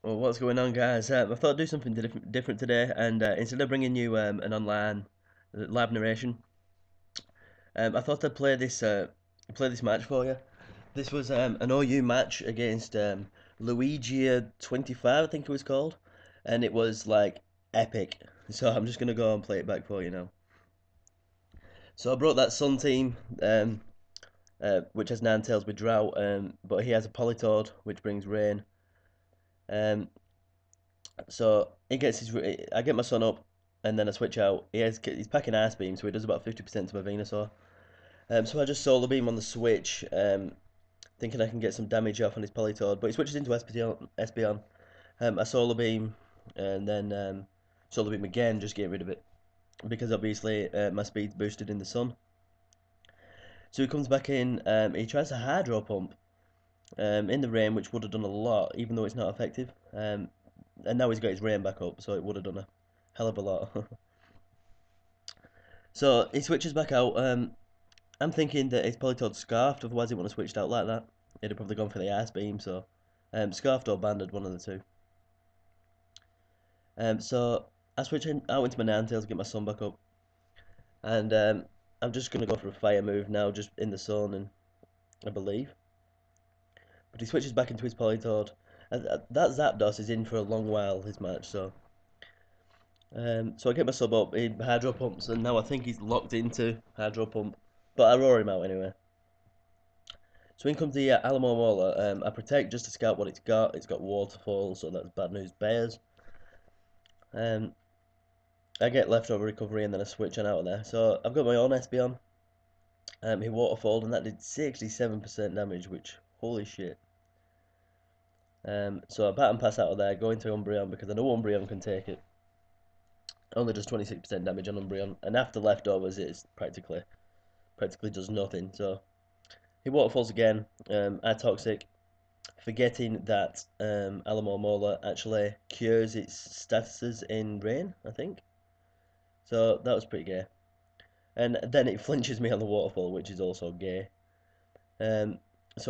Well, what's going on, guys? I thought I'd do something different today, and instead of bringing you an online live narration, I thought I'd play this match for you. This was an OU match against Luigia 25, I think it was called, and it was like epic. So I'm just gonna go and play it back for you now. So I brought that Sun team, which has Ninetales with Drought, but he has a Politoed, which brings Rain. Um, So he gets his. I get my son up, and then I switch out. He's packing Ice Beam, so he does about 50% to my Venusaur. So I just Solar Beam on the switch, thinking I can get some damage off on his Politoed, but he switches into Espeon. I Solar Beam, and then Solar Beam again, just get rid of it because obviously my speed's boosted in the sun. So he comes back in. He tries a Hydro Pump in the rain, which would have done a lot, even though it's not effective. And now he's got his rain back up, so it would have done a hell of a lot. So he switches back out. I'm thinking that it's probably told Scarfed, otherwise he wouldn't have switched out like that. He'd have probably gone for the Ice Beam, so Scarfed or Banded, one of the two. So I switch out into my Ninetales to get my sun back up. And I'm just going to go for a fire move now, just in the sun, and I believe. But he switches back into his Politoed. That Zapdos is in for a long while, his match, so so I get my sub up, he Hydro Pumps, and now I think he's locked into Hydro Pump. But I roar him out anyway. So in comes the Alamo Mauler. I protect just to scout what it's got. It's got Waterfall, so that's bad news bears. I get leftover recovery and then I switch on out of there. So I've got my own Espeon. He Waterfalled and that did 67% damage, which, holy shit. So I Pattern Pass out of there, go into Umbreon because I know Umbreon can take it. Only does 26% damage on Umbreon, and after leftovers it's practically does nothing. So he Waterfalls again. I Toxic, forgetting that Alamo Mola actually cures its statuses in rain, I think. So that was pretty gay. And then it flinches me on the Waterfall, which is also gay. So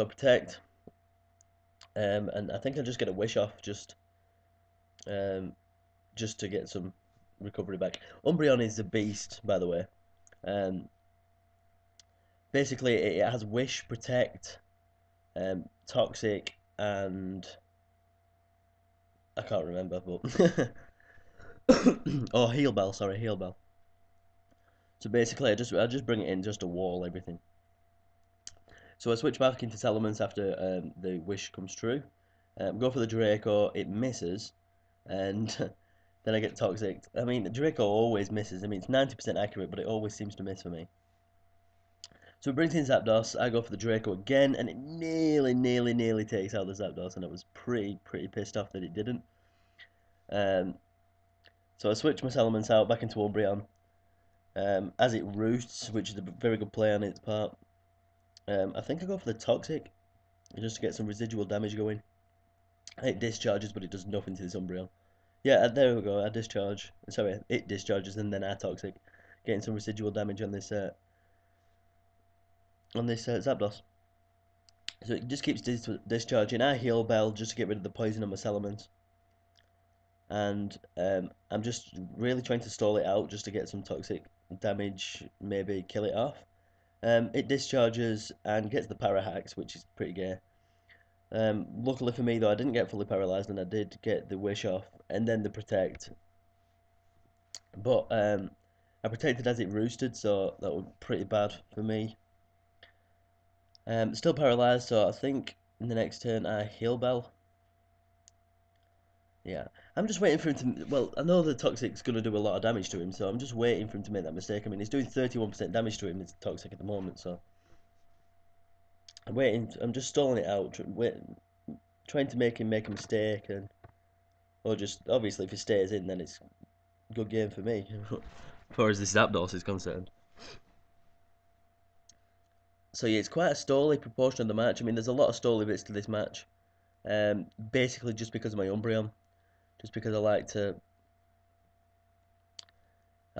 I protect, and I think I just get a Wish off just to get some recovery back. Umbreon is a beast, by the way. Basically, it has Wish, Protect, Toxic, and I can't remember, but oh, Heal Bell, sorry, Heal Bell. So basically, I just bring it in just to wall everything. So I switch back into Salamence after the Wish comes true. Go for the Draco, it misses, and then I get Toxic. I mean, Draco always misses. I mean, it's 90% accurate, but it always seems to miss for me. So it brings in Zapdos. I go for the Draco again, and it nearly takes out the Zapdos, and I was pretty pissed off that it didn't. So I switch my Salamence out back into Umbreon. As it roosts, which is a very good play on its part. I think I go for the Toxic, just to get some residual damage going. It discharges, but it does nothing to this Umbreon. Yeah, there we go, I discharge. Sorry, it discharges and then I Toxic. Getting some residual damage on this Zapdos. So it just keeps discharging. I Heal Bell just to get rid of the poison on my Salamence. And I'm just really trying to stall it out just to get some toxic damage, maybe kill it off. It discharges and gets the para hacks, which is pretty gay. Luckily for me though, I didn't get fully paralyzed and I did get the wish off and then the protect. But I protected as it roosted, so that was pretty bad for me. Still paralyzed, so I think in the next turn I heal Bell. Yeah, I'm just waiting for him to. Well, I know the Toxic's going to do a lot of damage to him, so I'm just waiting for him to make that mistake. I mean, he's doing 31% damage to him, it's Toxic at the moment, so. I'm waiting, I'm just stalling it out, trying to make him make a mistake, and. Or just, obviously, if he stays in, then it's a good game for me, as far as this Zapdos is concerned. So, yeah, it's quite a stally proportion of the match. I mean, there's a lot of stally bits to this match. Basically, just because of my Umbreon. Just because I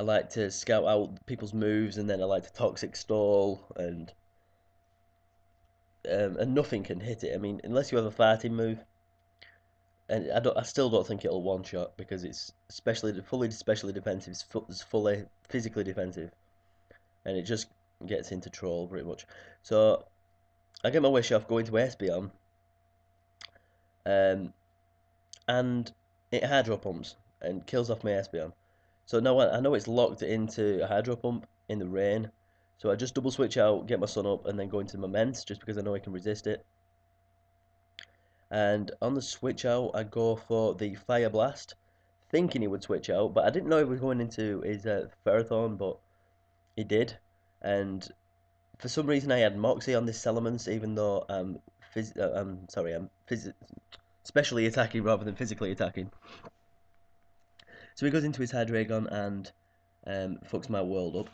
like to scout out people's moves, and then I like to toxic stall, and nothing can hit it. I mean, unless you have a fighting move, and I still don't think it'll one shot because it's fully specially defensive, it's fully physically defensive, and it just gets into troll pretty much. So I get my wish off, going to Espeon, um, and it hydro pumps and kills off my Espeon. So now I know it's locked into a hydro pump in the rain, so I just double switch out, get my sun up, and then go into my Mence just because I know I can resist it. And on the switch out, I go for the Fire Blast, thinking he would switch out, but I didn't know he was going into his Ferrothorn, but he did. And for some reason, I had Moxie on this Salamence, even though I'm specially attacking rather than physically attacking. So he goes into his Hydreigon and fucks my world up.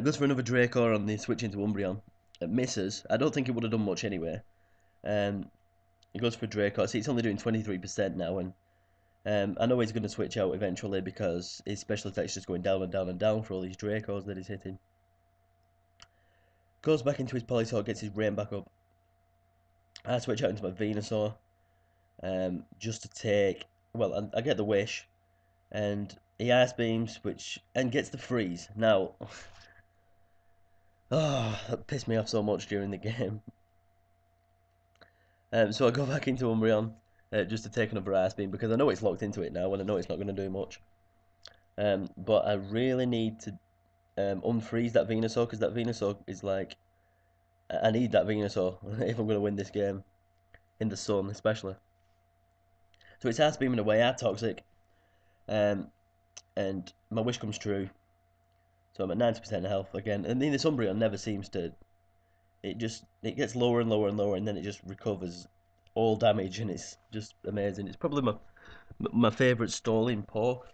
Goes for another Draco on the switch into Umbreon. It misses. I don't think it would have done much anyway. He goes for Draco. See, it's only doing 23% now, and I know he's going to switch out eventually because his special attack's just going down and down and down for all these Dracos that he's hitting. Goes back into his Politoed, gets his Rain back up. I switch out into my Venusaur just to take... Well, I get the Wish, and he Ice Beams, and gets the Freeze. Now, oh, that pissed me off so much during the game. So I go back into Umbreon just to take another Ice Beam because I know it's locked into it now and I know it's not going to do much. But I really need to unfreeze that Venusaur because that Venusaur is like... I need that Venusaur if I'm going to win this game. In the sun, especially. So it's Ice Beaming away, at Toxic. And my wish comes true. So I'm at 90% health again. And then this Umbreon never seems to... It gets lower and lower and lower, and then it just recovers all damage, and it's just amazing. It's probably my favourite stalling poke.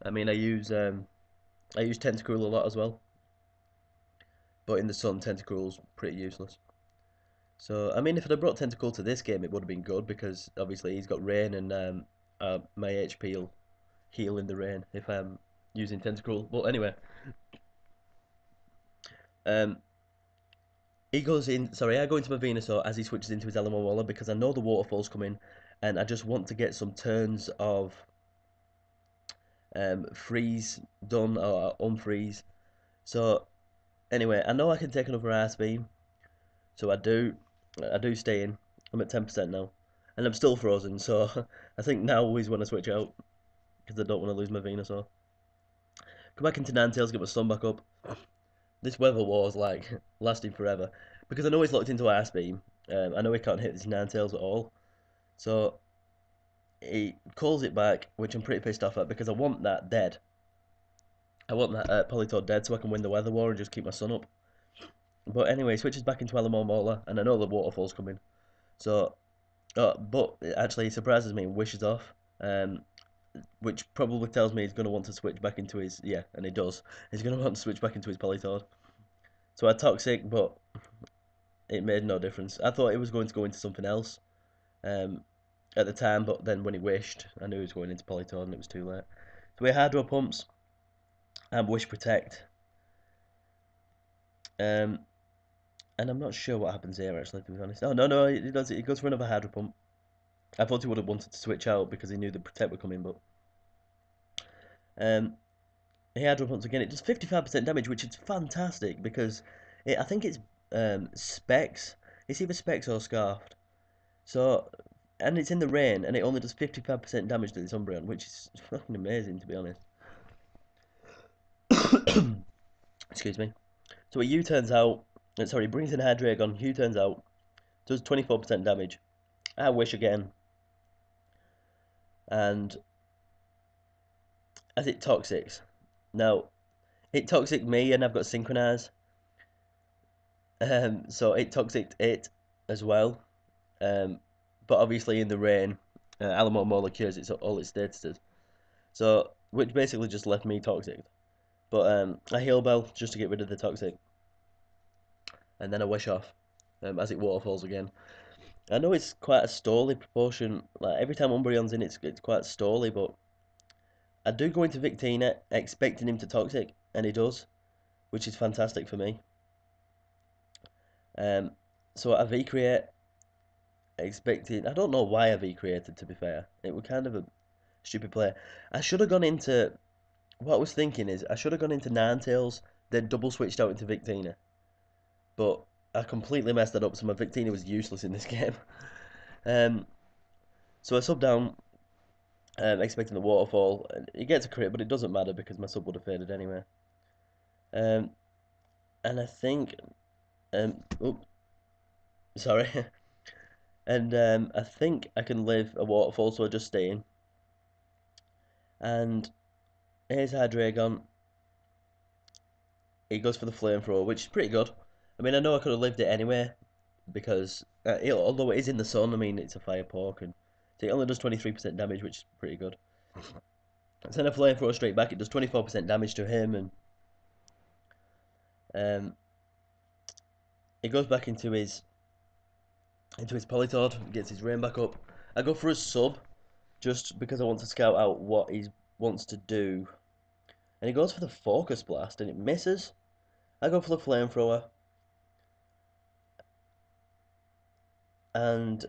I mean, I use Tentacruel a lot as well, but in the sun, Tentacruel's pretty useless. So I mean, if I'd have brought Tentacle to this game, it would have been good because obviously he's got Rain, and my HP will heal in the rain if I'm using Tentacruel. But anyway, um, he goes in. Sorry, I go into my Venusaur as he switches into his Elemental because I know the waterfall's coming, and I just want to get some turns of freeze done or unfreeze. So anyway, I know I can take another Ice Beam, so I do. I do stay in. I'm at 10% now, and I'm still frozen. So I think now is when I switch out because I don't want to lose my Venusaur. Come back into Ninetales, get my sun back up. This weather war's like lasting forever because I know he's locked into Ice Beam. I know he can't hit this Ninetales at all, so he calls it back, which I'm pretty pissed off at because I want that dead. I want that Politoed dead so I can win the weather war and just keep my sun up. But anyway, he switches back into Elemental, and I know the waterfall's coming. So, but it actually surprises me and wishes off. Which probably tells me he's going to want to switch back into his... Yeah, and he does. He's going to want to switch back into his Politoed. So I Toxic, but it made no difference. I thought it was going to go into something else at the time, but then when he wished, I knew he was going into Politoed and it was too late. So we Hydro Pumps and Wish Protect. And I'm not sure what happens here, actually, to be honest. Oh, no, he does it. He goes for another Hydro Pump. I thought he would have wanted to switch out because he knew the Protect would come in, but... he Hydro Pumps again. It does 55% damage, which is fantastic because I think it's Specs. It's either Specs or Scarfed. So, and it's in the rain, and it only does 55% damage to this Umbreon, which is fucking amazing, to be honest. Excuse me. So a U-turns out, sorry, brings in Hydreigon, U-turns out, does 24% damage. I wish again. And as it Toxics. Now, it Toxic me, and I've got Synchronize. So it Toxic it as well. But obviously in the rain, Alamomola cures all its statuses. So, which basically just left me Toxic. But I Heal Bell just to get rid of the Toxic. And then I Wish off as it waterfalls again. I know it's quite a stally proportion. Like every time Umbreon's in, it's quite stally, but I do go into Victina expecting him to Toxic, and he does, which is fantastic for me. So I V-Create, expecting. I don't know why I V-created, to be fair. It was kind of a stupid play. I should have gone into. What I was thinking is, I should have gone into Ninetales, then double switched out into Victina. But I completely messed that up, so my Victina was useless in this game. Um, so I sub down, expecting the waterfall. It gets a crit, but it doesn't matter because my sub would have faded anyway. Um, and I think, oh, sorry. And I think I can live a waterfall, so I just stay in. And here's Hydreigon. He goes for the flamethrower, which is pretty good. I mean, I know I could have lived it anyway, because although it is in the sun, I mean, it's a fire poke, and so it only does 23% damage, which is pretty good. Send a flamethrower straight back, it does 24% damage to him, and um, it goes back into his Politoed, gets his rain back up. I go for a sub, just because I want to scout out what he wants to do. And he goes for the Focus Blast, and it misses. I go for the Flamethrower, and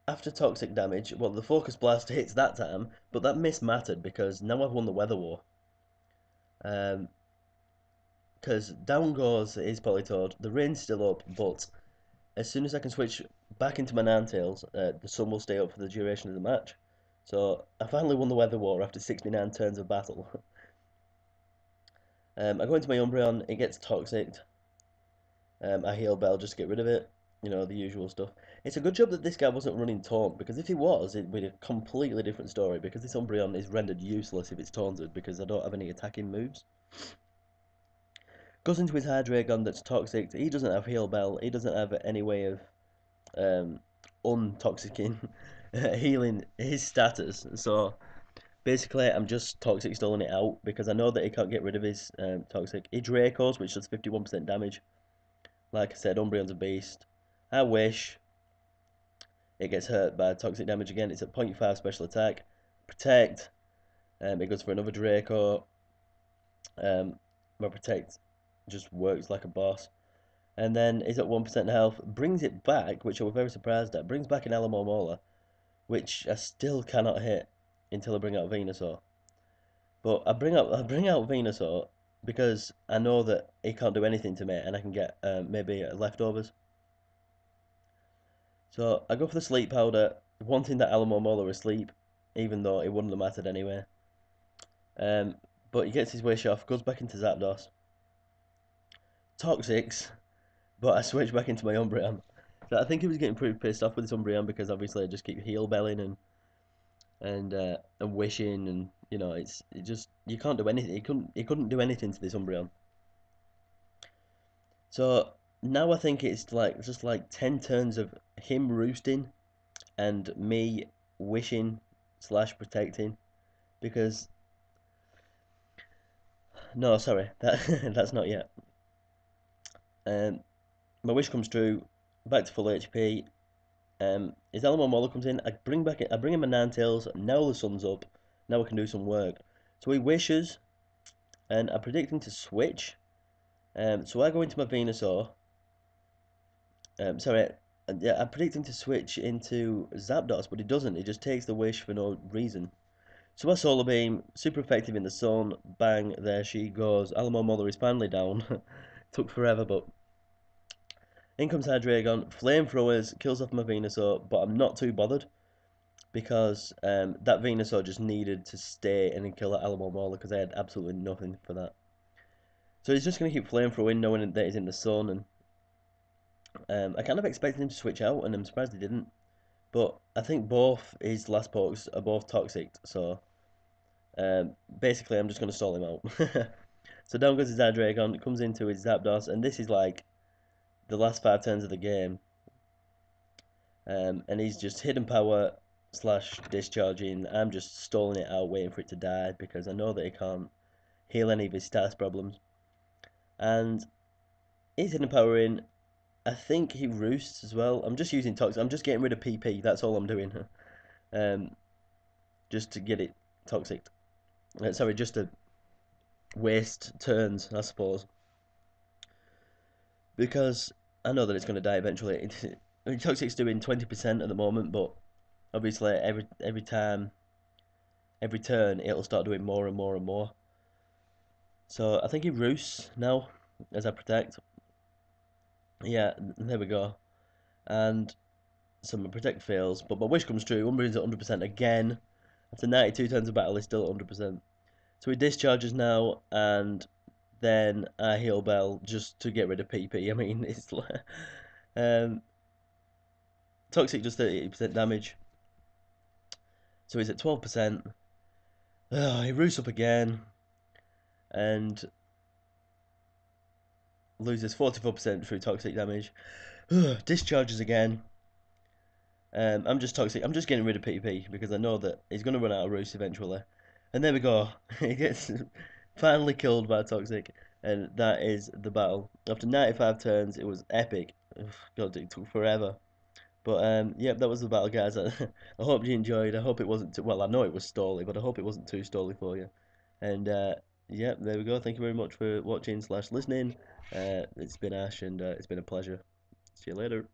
after Toxic damage, well, the Focus Blast hits that time, but that miss mattered because now I've won the Weather War. Because down goes his Politoed, the rain's still up, but as soon as I can switch back into my Ninetales, the sun will stay up for the duration of the match. So I finally won the Weather War after 69 turns of battle. I go into my Umbreon, it gets Toxic. I heal Bell just to get rid of it. You know, the usual stuff. It's a good job that this guy wasn't running Taunt, because if he was, it'd be a completely different story, because this Umbreon is rendered useless if it's taunted, because I don't have any attacking moves. Goes into his Hydreigon that's Toxic. He doesn't have Heal Bell. He doesn't have any way of untoxicing, healing his status. So basically, I'm just Toxic stalling it out, because I know that he can't get rid of his Toxic. He Dracos, which does 51% damage. Like I said, Umbreon's a beast. I wish it gets hurt by toxic damage again. It's at 0.5 special attack. Protect. It goes for another Draco. My Protect just works like a boss. And then is at 1% health. Brings it back, which I was very surprised at. Brings back an Alamomola, which I still cannot hit until I bring out Venusaur. But I bring out Venusaur because I know that he can't do anything to me, and I can get maybe leftovers. So I go for the sleep powder, wanting that Alamomola asleep, even though it wouldn't have mattered anyway. But he gets his wish off, goes back into Zapdos. Toxics, but I switch back into my Umbreon. So I think he was getting pretty pissed off with this Umbreon because obviously I just keep heal belling and wishing, and you know it just you can't do anything. He couldn't do anything to this Umbreon. So now I think it's like just like 10 turns of him roosting and me wishing slash protecting, because no, sorry, that's not yet. My wish comes true, back to full HP. His Alamomola comes in. I bring him a Ninetales. Now the sun's up. Now I can do some work. So he wishes, and I'm predicting to switch. So I go into my Venusaur. Sorry, yeah, I'm predicting to switch into Zapdos, but he doesn't. He just takes the wish for no reason. So my Solar Beam, super effective in the sun. Bang, there she goes. Alamomola is finally down. Took forever, but in comes Hydreigon. Flamethrowers kills off my Venusaur, but I'm not too bothered because that Venusaur just needed to stay and kill that Alamomola because I had absolutely nothing for that. So he's just going to keep flamethrowing, knowing that he's in the sun, and I kind of expected him to switch out, and I'm surprised he didn't. But I think both his last pokes are both toxic, so basically I'm just going to stall him out. So down goes his Hydreigon, comes into his Zapdos, and this is like the last 5 turns of the game. And he's just hidden power slash discharging. I'm just stalling it out, waiting for it to die because I know that he can't heal any of his stats problems. And he's hidden power in. I think he roosts as well. I'm just using toxic. I'm just getting rid of PP. That's all I'm doing. Just to get it toxic. Sorry, just to waste turns, I suppose. Because I know that it's going to die eventually. I mean, Toxic's doing 20% at the moment, but obviously every time, every turn, it'll start doing more and more and more. So I think he roosts now as I protect. Yeah, there we go. And so my protect fails, but my wish comes true. Umbreon's at 100% again. After 92 turns of battle, he's still at 100%. So he discharges now, and then I heal Bell just to get rid of PP. I mean, it's like, um, Toxic does 38% damage, so he's at 12%. He roots up again, and loses 44% through Toxic damage. Discharges again. I'm just Toxic. I'm just getting rid of PP because I know that he's going to run out of roosts eventually. And there we go. He gets finally killed by Toxic, and that is the battle. After 95 turns, it was epic. God, it took forever. But yep, that was the battle, guys. I hope you enjoyed. I hope it wasn't too well. I know it was stally, but I hope it wasn't too stally for you. And yep, there we go. Thank you very much for watching/listening. It's been Ash, and it's been a pleasure. See you later.